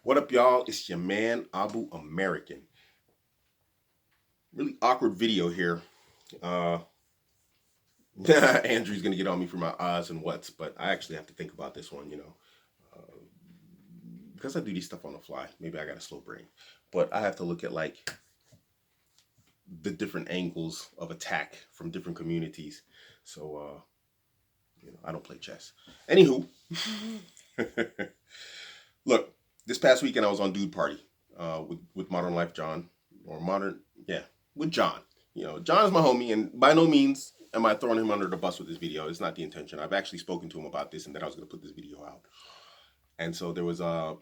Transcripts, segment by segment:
What up, y'all? It's your man, Abuamerican. Really awkward video here. Uh, Andrew's gonna get on me for my odds and whats, but I actually have to think about this one, because I do these stuff on the fly. Maybe I got a slow brain, but I have to look at like the different angles of attack from different communities. So, I don't play chess. Anywho, look, this past weekend I was on Dude Party with Modern Life John, or Modern, yeah, with John. John is my homie, and by no means am I throwing him under the bus with this video. It's not the intention. I've actually spoken to him about this and that I was going to put this video out. And so there was some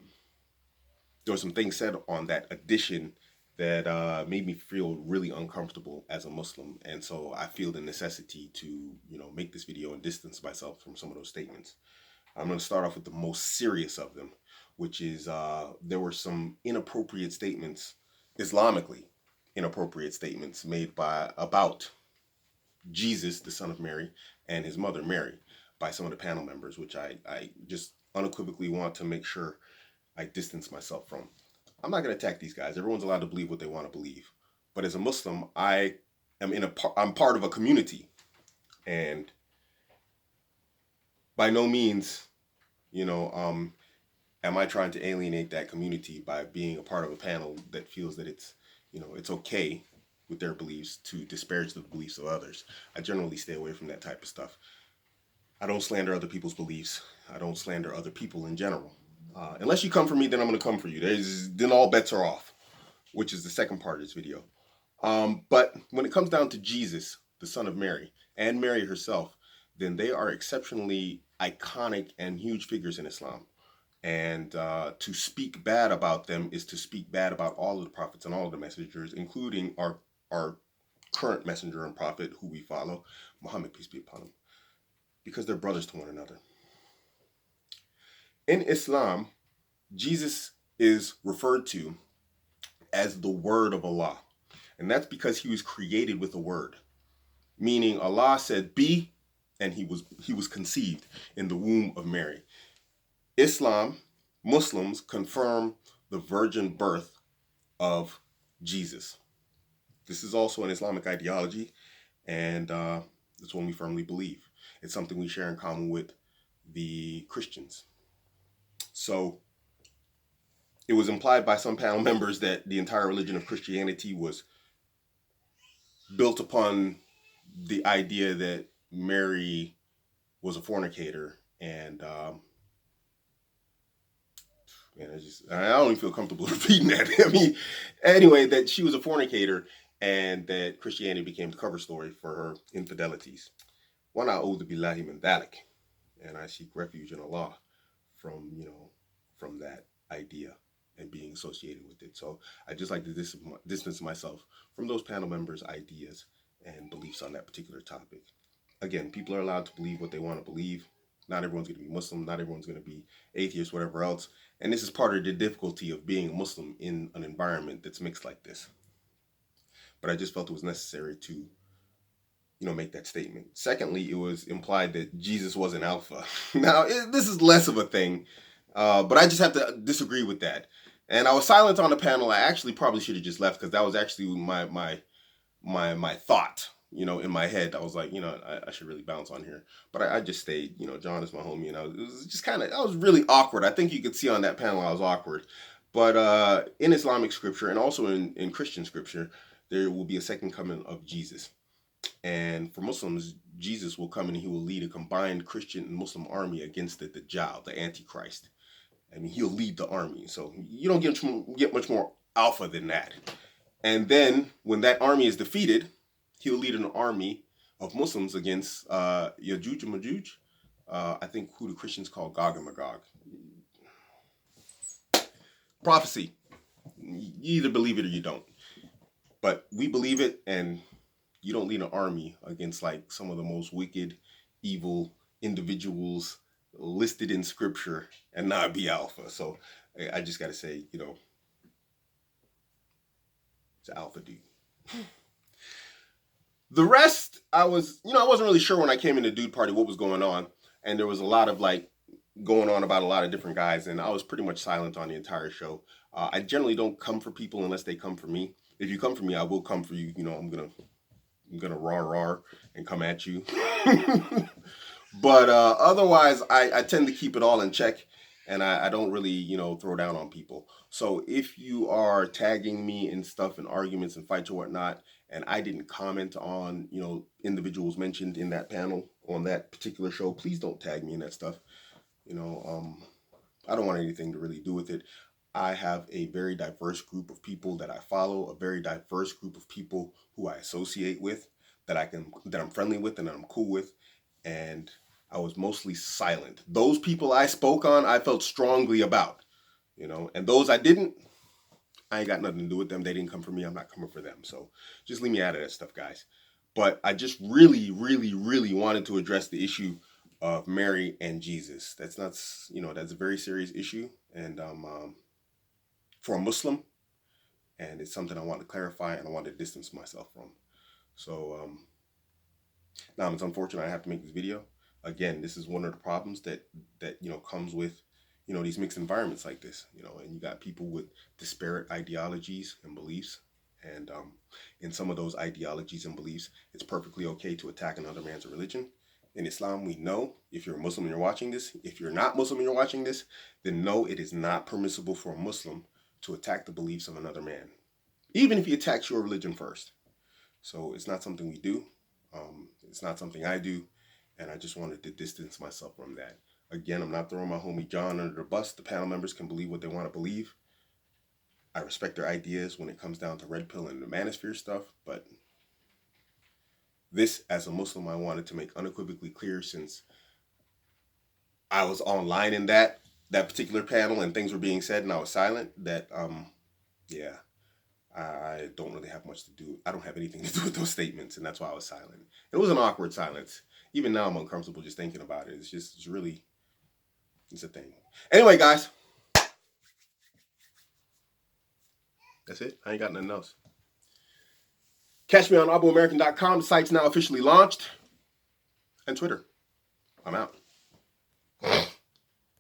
things said on that edition that made me feel really uncomfortable as a Muslim, and so I feel the necessity to make this video and distance myself from some of those statements. I'm going to start off with the most serious of them, which is there were some inappropriate statements, Islamically inappropriate statements made about Jesus, the son of Mary, and his mother Mary by some of the panel members, which I just unequivocally want to make sure I distance myself from. I'm not going to attack these guys. Everyone's allowed to believe what they want to believe. But as a Muslim, I'm part of a community, and by no means, am I trying to alienate that community by being a part of a panel that feels that it's okay with their beliefs to disparage the beliefs of others. I generally stay away from that type of stuff. I don't slander other people's beliefs. I don't slander other people in general. Unless you come for me, then I'm going to come for you. Then all bets are off, which is the second part of this video. But when it comes down to Jesus, the son of Mary, and Mary herself, then they are exceptionally iconic and huge figures in Islam. And to speak bad about them is to speak bad about all of the prophets and all of the messengers, including our current messenger and prophet who we follow, Muhammad, peace be upon him, because they're brothers to one another. In Islam, Jesus is referred to as the word of Allah. And that's because he was created with a word, meaning Allah said be, and he was conceived in the womb of Mary. Muslims confirm the virgin birth of Jesus. This is also an Islamic ideology, and it's one we firmly believe. It's something we share in common with the Christians. So it was implied by some panel members that the entire religion of Christianity was built upon the idea that Mary was a fornicator, and I don't even feel comfortable repeating that. I mean, anyway, that she was a fornicator and that Christianity became the cover story for her infidelities. Wa na'udhu billahi min dhalik, and I seek refuge in Allah from that idea and being associated with it. So I just like to distance myself from those panel members' ideas and beliefs on that particular topic. Again, people are allowed to believe what they want to believe. Not everyone's going to be Muslim. Not everyone's going to be atheist, whatever else. And this is part of the difficulty of being a Muslim in an environment that's mixed like this. But I just felt it was necessary to, make that statement. Secondly, it was implied that Jesus was an alpha. Now, this is less of a thing, but I just have to disagree with that. And I was silent on the panel. I actually probably should have just left because that was actually my thought. In my head, I was like, I should really bounce on here. But I just stayed. John is my homie, and it was just I was really awkward. I think you could see on that panel I was awkward. But in Islamic scripture and also in Christian scripture, there will be a second coming of Jesus. And for Muslims, Jesus will come and he will lead a combined Christian and Muslim army against the Dajjal, the Antichrist. I mean, he'll lead the army. So you don't get much more alpha than that. And then when that army is defeated, he'll lead an army of Muslims against Yajuj and Majuj. I think who the Christians call Gog and Magog. Prophecy. You either believe it or you don't. But we believe it, and you don't lead an army against like some of the most wicked, evil individuals listed in scripture and not be alpha. So I just got to say, it's an alpha dude. The rest, I wasn't really sure when I came into Dude Party what was going on. And there was a lot of like going on about a lot of different guys, and I was pretty much silent on the entire show. I generally don't come for people unless they come for me. If you come for me, I will come for you. You know, I'm gonna raw and come at you. But otherwise, I tend to keep it all in check, and I don't really, throw down on people. So if you are tagging me in stuff and arguments and fights or whatnot, and I didn't comment on, individuals mentioned in that panel on that particular show, please don't tag me in that stuff. You know, I don't want anything to really do with it. I have a very diverse group of people that I follow, a very diverse group of people who I associate with, that I'm friendly with and that I'm cool with, and I was mostly silent. Those people I spoke on, I felt strongly about, and those I didn't, I ain't got nothing to do with them. They didn't come for me. I'm not coming for them. So just leave me out of that stuff, guys. But I just really, really, really wanted to address the issue of Mary and Jesus. That's not, that's a very serious issue, and for a Muslim, and it's something I want to clarify and I want to distance myself from. So now it's unfortunate I have to make this video. Again, this is one of the problems that comes with these mixed environments like this. And you got people with disparate ideologies and beliefs, and in some of those ideologies and beliefs, it's perfectly okay to attack another man's religion. In Islam, we know, if you're a Muslim and you're watching this, if you're not Muslim and you're watching this, then no, it is not permissible for a Muslim to attack the beliefs of another man, even if he attacks your religion first. So it's not something we do. It's not something I do, and I just wanted to distance myself from that. Again, I'm not throwing my homie John under the bus. The panel members can believe what they want to believe. I respect their ideas when it comes down to red pill and the manosphere stuff, but this, as a Muslim, I wanted to make unequivocally clear, since I was online in that particular panel and things were being said and I was silent, that yeah, I don't really have much to do. I don't have anything to do with those statements, and that's why I was silent. It was an awkward silence. Even now I'm uncomfortable just thinking about it. It's a thing. Anyway, guys, that's it. I ain't got nothing else. Catch me on Abuamerican.com. The site's now officially launched. And Twitter. I'm out.